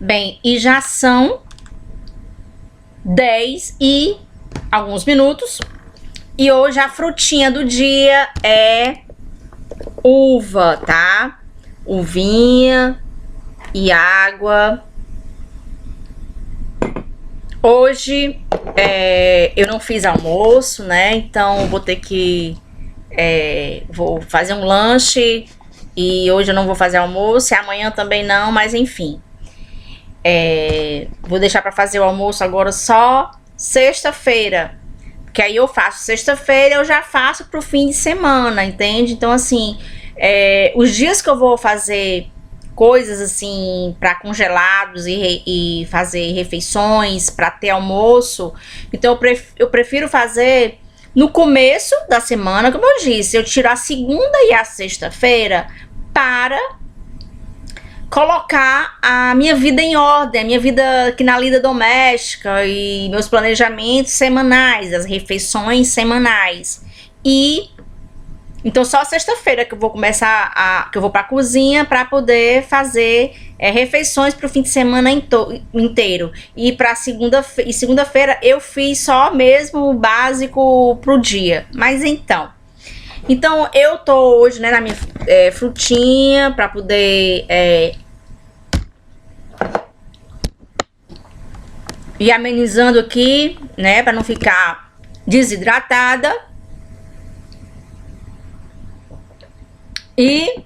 Bem, e já são 10 e alguns minutos. E hoje a frutinha do dia é uva, tá? Uvinha e água. Hoje eu não fiz almoço, né? Então vou ter que vou fazer um lanche. E hoje eu não vou fazer almoço, e amanhã também não, mas enfim. Vou deixar para fazer o almoço agora só sexta-feira. Porque aí eu faço sexta-feira, eu já faço pro fim de semana, entende? Então assim, os dias que eu vou fazer coisas assim para congelados e fazer refeições para ter almoço, então eu prefiro fazer no começo da semana. Como eu disse, eu tiro a segunda e a sexta-feira para colocar a minha vida em ordem, a minha vida aqui na lida doméstica e meus planejamentos semanais, as refeições semanais. E então só sexta-feira que eu vou começar que eu vou para a cozinha para poder fazer refeições para o fim de semana inteiro. E para segunda-feira eu fiz só mesmo o básico pro dia. Mas então eu tô hoje, né, na minha frutinha para poder ir amenizando aqui, né, para não ficar desidratada. E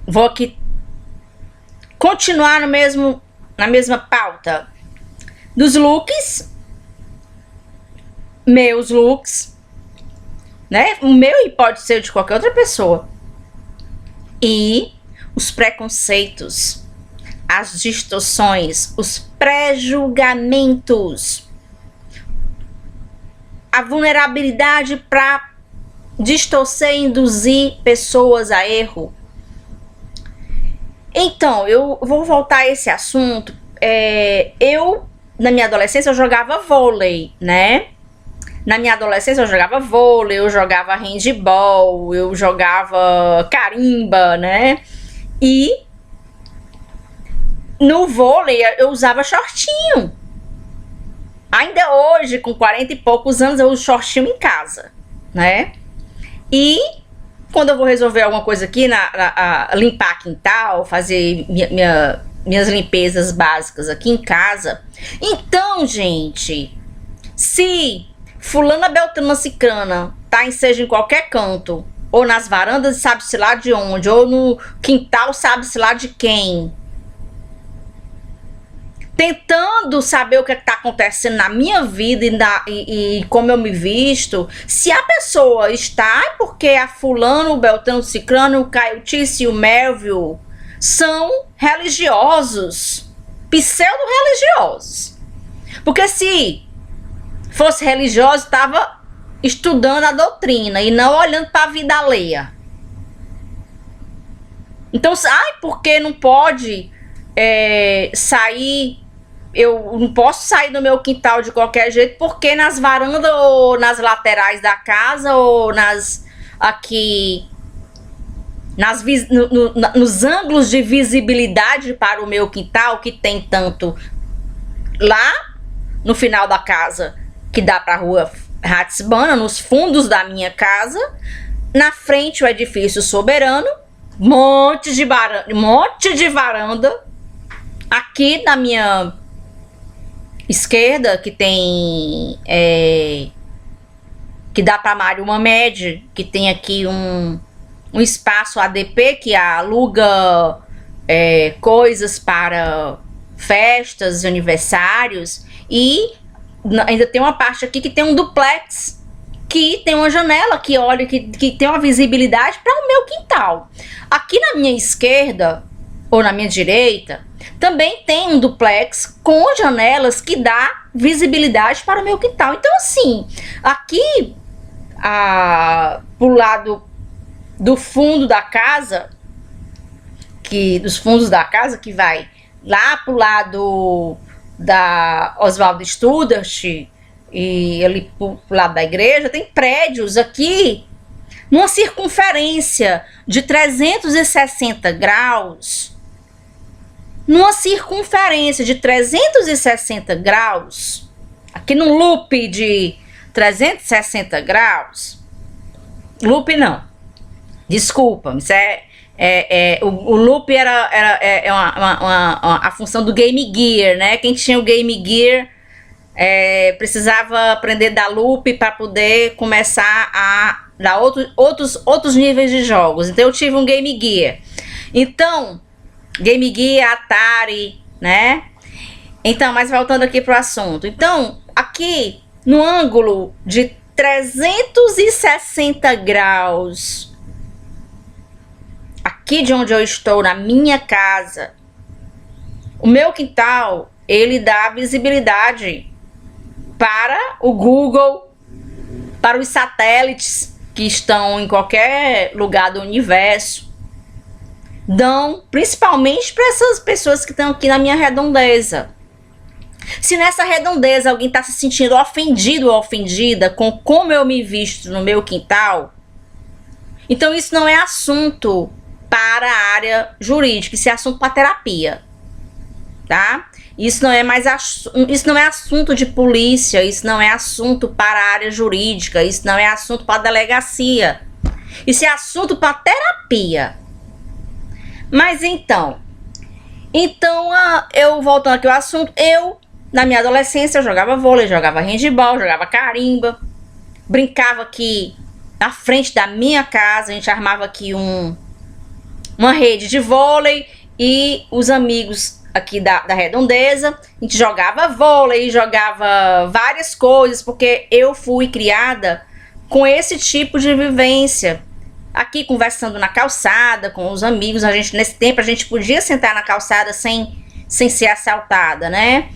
vou aqui continuar na mesma pauta dos looks, meus looks, né? O meu e pode ser de qualquer outra pessoa. E os preconceitos, as distorções, os pré-julgamentos, a vulnerabilidade para distorcer e induzir pessoas a erro. Então, eu vou voltar a esse assunto. Eu, na minha adolescência, eu jogava vôlei, né? Na minha adolescência, eu jogava vôlei, eu jogava handball, eu jogava carimba, né? E no vôlei, eu usava shortinho. Ainda hoje, com 40 e poucos anos, eu uso shortinho em casa, né? E quando eu vou resolver alguma coisa aqui, limpar quintal, fazer minhas limpezas básicas aqui em casa. Então, gente, se fulana, beltrana, cicrana seja em qualquer canto, ou nas varandas sabe-se lá de onde, ou no quintal sabe-se lá de quem, tentando saber o que está acontecendo na minha vida e como eu me visto, se a pessoa está, é porque a fulano, o beltrano, o cicrano, o caiotice e o Melville são religiosos, pseudo-religiosos. Porque se fosse religioso, estava estudando a doutrina e não olhando para a vida alheia. Então, porque não pode sair... Eu não posso sair do meu quintal de qualquer jeito, porque nas varandas ou nas laterais da casa ou nos ângulos de visibilidade para o meu quintal, que tem tanto lá no final da casa, que dá para a rua Ratisbana, nos fundos da minha casa, na frente o edifício Soberano, monte de varanda, aqui na minha esquerda, que tem que dá para Mário Mamed, que tem aqui um espaço ADP que aluga coisas para festas, aniversários, e ainda tem uma parte aqui que tem um duplex, que tem uma janela que olha, que tem uma visibilidade para o meu quintal. Aqui na minha esquerda ou na minha direita também tem um duplex com janelas que dá visibilidade para o meu quintal. Então, assim, aqui pro lado do fundo da casa, dos fundos da casa, que vai lá pro lado da Oswaldo Studart e ali pro lado da igreja, tem prédios aqui numa circunferência de 360 graus, aqui num loop de 360 graus, loop não, desculpa, isso o loop era a função do Game Gear, né? Quem tinha o Game Gear precisava aprender da loop para poder começar a dar outros níveis de jogos. Então eu tive um Game Gear. Então, Game Gear, Atari, né? Então, mas voltando aqui pro assunto. Então, aqui no ângulo de 360 graus, aqui de onde eu estou, na minha casa, o meu quintal, ele dá visibilidade para o Google, para os satélites que estão em qualquer lugar do universo, dão principalmente para essas pessoas que estão aqui na minha redondeza. Se nessa redondeza alguém está se sentindo ofendido ou ofendida com como eu me visto no meu quintal, então isso não é assunto para a área jurídica, isso é assunto para terapia, tá? Isso não é assunto de polícia, isso não é assunto para a área jurídica, isso não é assunto para a delegacia, isso é assunto para terapia. Mas então, eu voltando aqui ao assunto, na minha adolescência, eu jogava vôlei, jogava handebol, jogava carimba, brincava aqui na frente da minha casa, a gente armava aqui uma rede de vôlei e os amigos aqui da redondeza, a gente jogava vôlei, jogava várias coisas, porque eu fui criada com esse tipo de vivência. Aqui conversando na calçada com os amigos, nesse tempo a gente podia sentar na calçada sem ser assaltada, né?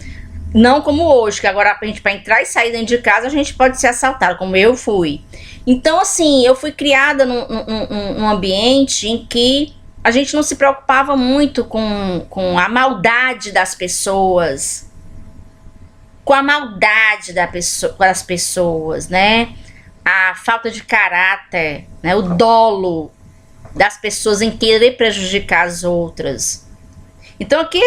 Não como hoje, que agora para entrar e sair dentro de casa a gente pode ser assaltado, como eu fui. Então assim, eu fui criada num ambiente em que a gente não se preocupava muito com a maldade das pessoas, das pessoas, né? A falta de caráter, né? O dolo das pessoas em querer prejudicar as outras. Então aqui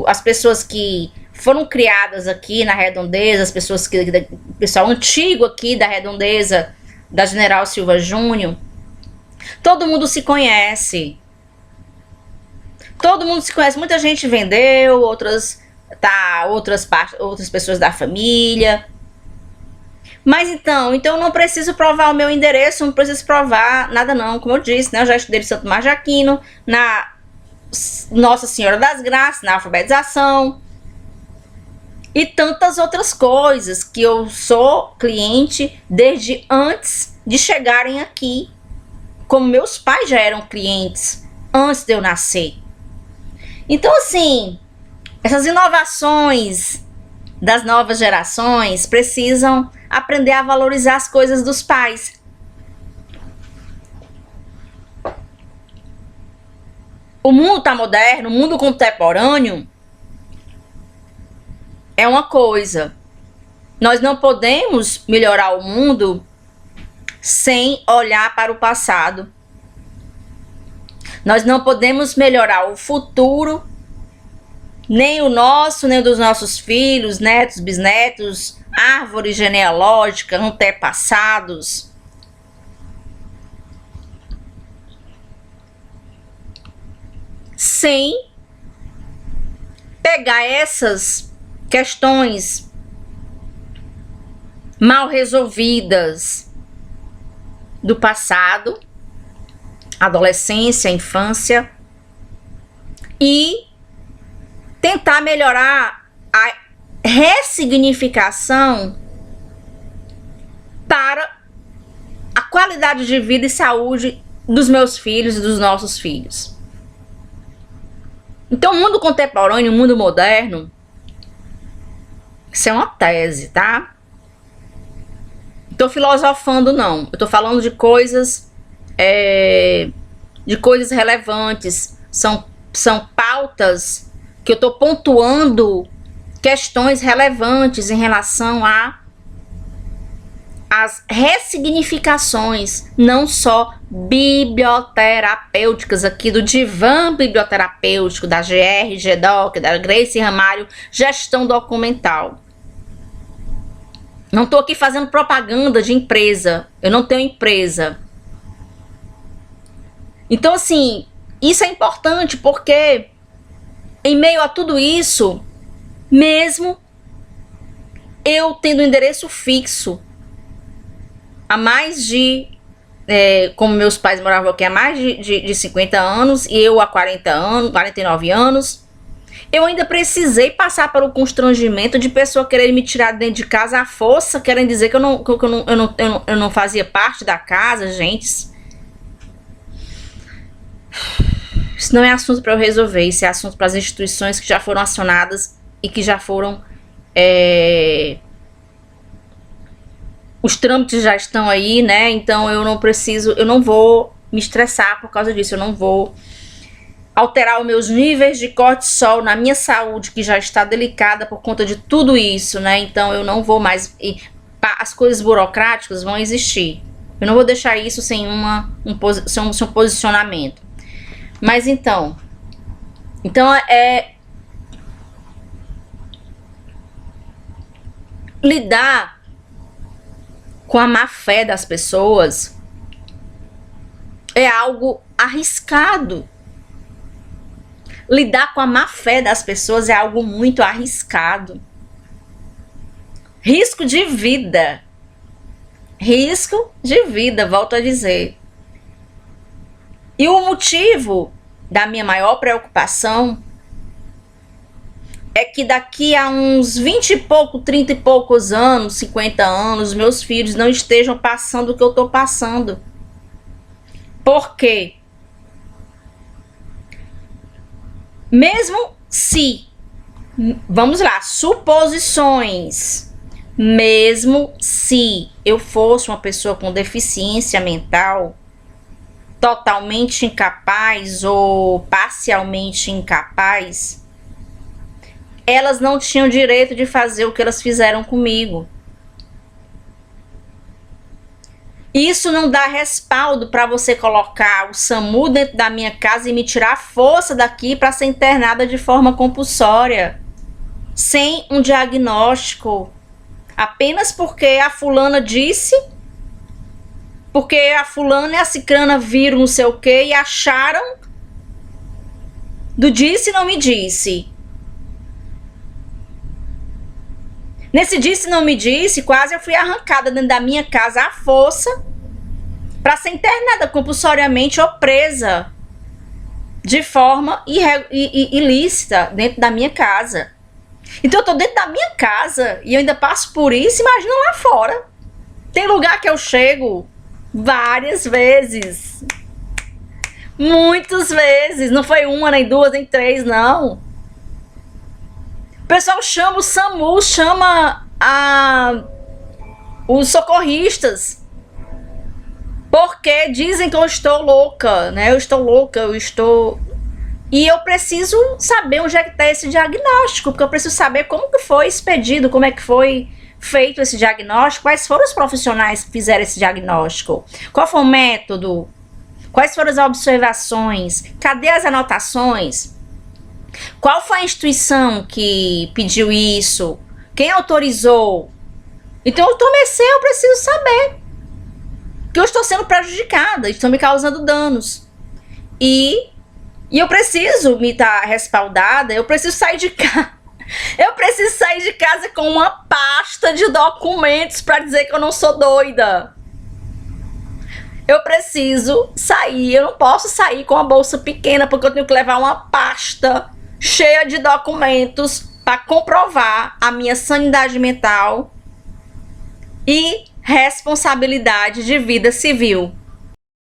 as pessoas que foram criadas aqui na redondeza, as pessoas o pessoal antigo aqui da redondeza, da General Silva Júnior, todo mundo se conhece. Muita gente vendeu, outras pessoas da família. Mas então eu não preciso provar o meu endereço, não preciso provar nada não. Como eu disse, né? Eu já estudei no Santo Tomás de Aquino, na Nossa Senhora das Graças, na alfabetização e tantas outras coisas que eu sou cliente desde antes de chegarem aqui. Como meus pais já eram clientes antes de eu nascer. Então assim, essas inovações das novas gerações precisam aprender a valorizar as coisas dos pais. O mundo está moderno, o mundo contemporâneo é uma coisa. Nós não podemos melhorar o mundo sem olhar para o passado. Nós não podemos melhorar o futuro, nem o nosso, nem o dos nossos filhos, netos, bisnetos, árvore genealógica, antepassados. Sem pegar essas questões mal resolvidas do passado, adolescência, infância, e tentar melhorar a ressignificação para a qualidade de vida e saúde dos meus filhos e dos nossos filhos. Então, o mundo contemporâneo, o mundo moderno, isso é uma tese, tá? Não tô filosofando, não. Eu tô falando de coisas relevantes. São pautas que eu tô pontuando questões relevantes em relação a as ressignificações, não só biblioterapêuticas, aqui do divã biblioterapêutico, da GR, GDoc, da Grace Ramalho, gestão documental. Não estou aqui fazendo propaganda de empresa, eu não tenho empresa. Então, assim, isso é importante porque em meio a tudo isso, mesmo eu tendo um endereço fixo, há mais de, como meus pais moravam aqui há mais de 50 anos, e eu há 40 anos, 49 anos, eu ainda precisei passar pelo constrangimento de pessoa querer me tirar de dentro de casa à força, querendo dizer que eu não fazia parte da casa, gente. Isso não é assunto para eu resolver, isso é assunto para as instituições que já foram acionadas e que já foram... os trâmites já estão aí, né? Então eu não vou me estressar por causa disso, eu não vou alterar os meus níveis de cortisol na minha saúde, que já está delicada por conta de tudo isso, né? Então eu não vou mais... as coisas burocráticas vão existir. Eu não vou deixar isso sem um posicionamento. Mas então lidar com a má fé das pessoas é algo arriscado. Lidar com a má fé das pessoas é algo muito arriscado. Risco de vida. Risco de vida, volto a dizer. E o motivo da minha maior preocupação é que daqui a uns 20 e pouco, 30 e poucos anos, 50 anos, meus filhos não estejam passando o que eu estou passando. Por quê? Mesmo se, vamos lá, suposições, mesmo se eu fosse uma pessoa com deficiência mental, totalmente incapaz ou parcialmente incapaz, elas não tinham direito de fazer o que elas fizeram comigo. Isso não dá respaldo para você colocar o SAMU dentro da minha casa e me tirar a força daqui para ser internada de forma compulsória, sem um diagnóstico, apenas porque a fulana disse, porque a fulana e a cicrana viram não sei o que e acharam do disse não me disse. Nesse disse não me disse, quase eu fui arrancada dentro da minha casa à força para ser internada compulsoriamente ou presa de forma ilícita dentro da minha casa. Então eu tô dentro da minha casa e eu ainda passo por isso, imagina lá fora. Tem lugar que eu chego várias vezes. Muitas vezes. Não foi uma, nem duas, nem três, não. O pessoal chama o SAMU, chama os socorristas. Porque dizem que eu estou louca, né? Eu estou louca, eu estou... E eu preciso saber onde é que está esse diagnóstico, porque eu preciso saber como que foi expedido, como é que foi feito esse diagnóstico, quais foram os profissionais que fizeram esse diagnóstico, qual foi o método, quais foram as observações, cadê as anotações, qual foi a instituição que pediu isso, quem autorizou. Então eu preciso saber que eu estou sendo prejudicada, estão me causando danos. E eu preciso me estar respaldada, eu preciso sair de casa. Eu preciso sair de casa com uma pasta de documentos para dizer que eu não sou doida. Eu preciso sair, eu não posso sair com uma bolsa pequena, porque eu tenho que levar uma pasta cheia de documentos para comprovar a minha sanidade mental e responsabilidade de vida civil.